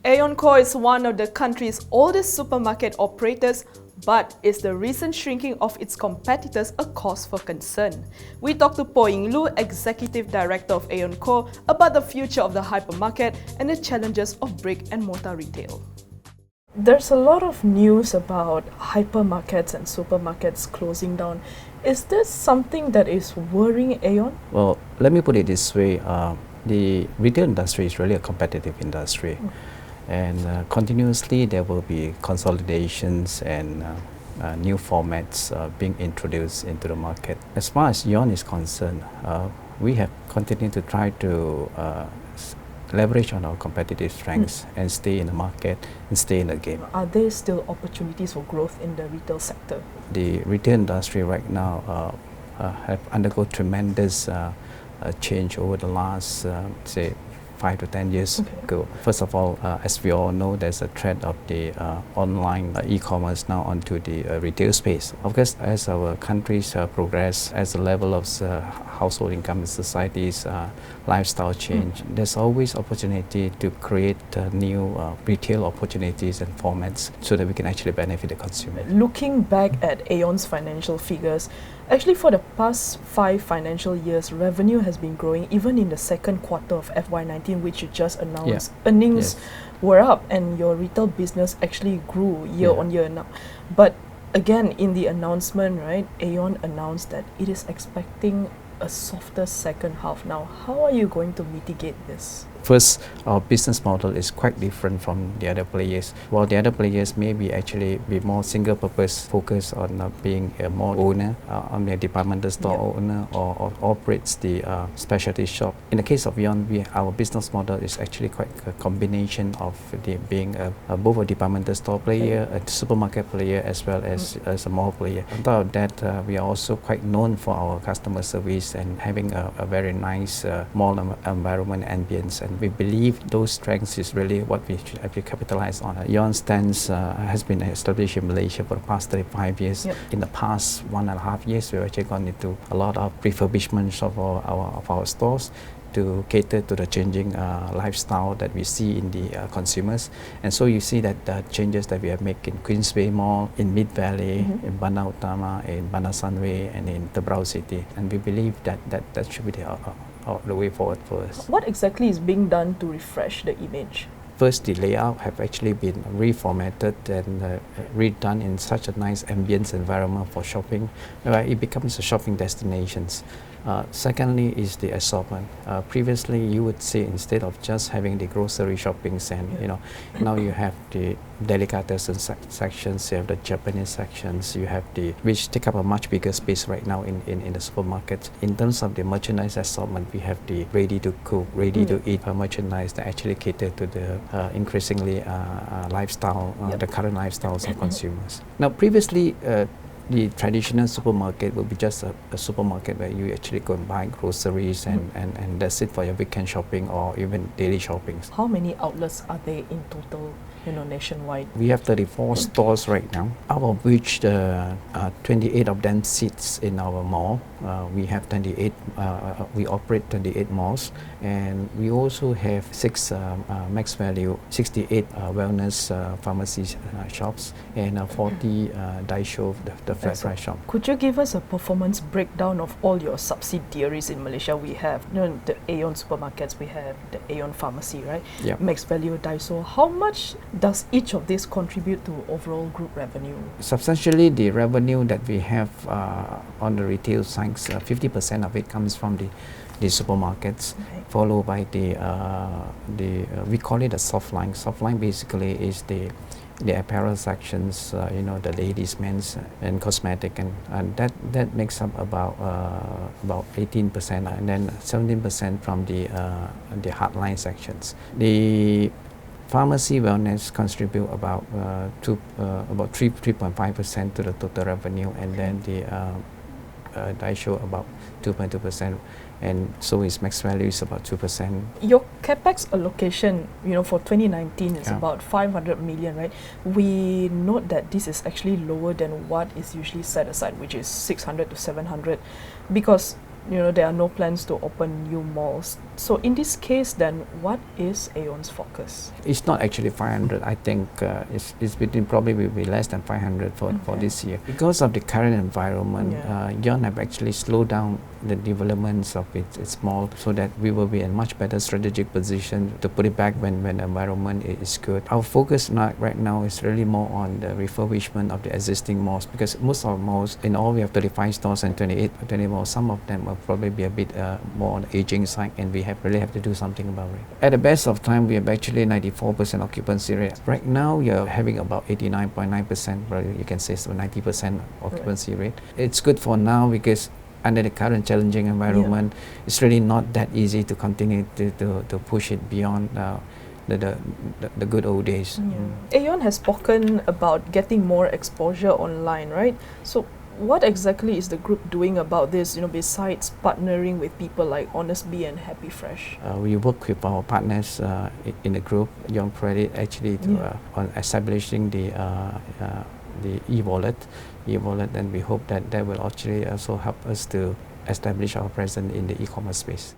AEON Co is one of the country's oldest supermarket operators, but is the recent shrinking of its competitors a cause for concern? We talked to Po Ying Lu, Executive Director of AEON Co, about the future of the hypermarket and the challenges of brick-and-mortar retail. There's a lot of news about hypermarkets and supermarkets closing down. Is this something that is worrying AEON? Well, let me put it this way. The retail industry is really a competitive industry. And continuously there will be consolidations and new formats being introduced into the market. As far as AEON is concerned, we have continued to try to leverage on our competitive strengths and stay in the market and stay in the game. Are there still opportunities for growth in the retail sector? The retail industry right now have undergone tremendous change over the last, say, 5 to 10 years ago. First of all, as we all know, there's a trend of the online e-commerce now onto the retail space. Of course, as our countries progress, as the level of household income in society's lifestyle change, there's always opportunity to create new retail opportunities and formats so that we can actually benefit the consumer. Looking back at AEON's financial figures, actually for the past 5 financial years, revenue has been growing even in the second quarter of FY19, which you just announced. Earnings were up and your retail business actually grew year on year now. But again, in the announcement, right, AEON announced that it is expecting a softer second half. Now, how are you going to mitigate this? First, our business model is quite different from the other players. While the other players may be actually be more single purpose, focused on being a more owner, on a departmental store owner or operates the specialty shop. In the case of AEON, our business model is actually quite a combination of being both a departmental store player, a supermarket player, as well as a mall player. On top of that, we are also quite known for our customer service and having a very nice mall environment ambience. And we believe those strengths is really what we should actually capitalize on. AEON stands has been established in Malaysia for the past 35 years. In the past 1.5 years, we've actually gone into a lot of refurbishments of our stores to cater to the changing lifestyle that we see in the consumers. And so you see that the changes that we have made in Queensway Mall, in Mid Valley, in Bandar Utama, in Bandar Sunway, and in Tebrau City. And we believe that should be the way forward for us. What exactly is being done to refresh the image? First, the layout have actually been reformatted and redone in such a nice ambience environment for shopping, where it becomes a shopping destinations. Secondly is the assortment. Previously, you would say instead of just having the grocery shoppings and now you have the delicatessen sections, you have the Japanese sections, you have which take up a much bigger space right now in the supermarket. In terms of the merchandise assortment, we have the ready-to-cook, ready-to-eat merchandise that actually cater to the increasingly lifestyle, the current lifestyles of consumers. Now, previously, the traditional supermarket will be just a supermarket where you actually go and buy groceries and that's it for your weekend shopping or even daily shoppings. How many outlets are there in total, nationwide? We have 34 stores right now, out of which 28 of them sits in our mall. We have 28, we operate 28 malls, and we also have 6 max value, 68 wellness pharmacy shops, and 40 Daisho, the flat price shop. Could you give us a performance breakdown of all your subsidiaries in Malaysia? We have the AEON supermarkets, we have the AEON pharmacy, right? Max value, Daiso. How much does each of these contribute to overall group revenue? Substantially, the revenue that we have on the retail side, 50% of it comes from the supermarkets, followed by the we call it a soft line. Soft line basically is the apparel sections, the ladies, men's, and cosmetic, and that makes up about 18%, and then 17% from the hardline sections. The pharmacy wellness contribute about 3.5% to the total revenue, and then the Daisho about 2.2%, and so its max value is about 2%. Your capex allocation, for 2019 is about 500 million, right? We note that this is actually lower than what is usually set aside, which is 600 to 700, because there are no plans to open new malls. So in this case, then, what is AEON's focus? It's not actually 500. I think it's between probably will be less than 500 for this year. Because of the current environment, AEON have actually slowed down the developments of its mall so that we will be in much better strategic position to put it back when the environment is good. Our focus right now is really more on the refurbishment of the existing malls, because most of our malls, in all we have 35 stores and 28 malls, some of them will probably be a bit more on the aging side, and we really have to do something about it. At the best of time, we have actually 94% occupancy rate. Right now, you're having about 89.9%, probably you can say so 90% occupancy rate. It's good for now because under the current challenging environment, it's really not that easy to continue to push it beyond the good old days. AEON has spoken about getting more exposure online, right? So what exactly is the group doing about this, besides partnering with people like Honest Bee and Happy Fresh? We work with our partners in the group, Young Credit, actually on establishing the e-wallet, and we hope that will actually also help us to establish our presence in the e-commerce space.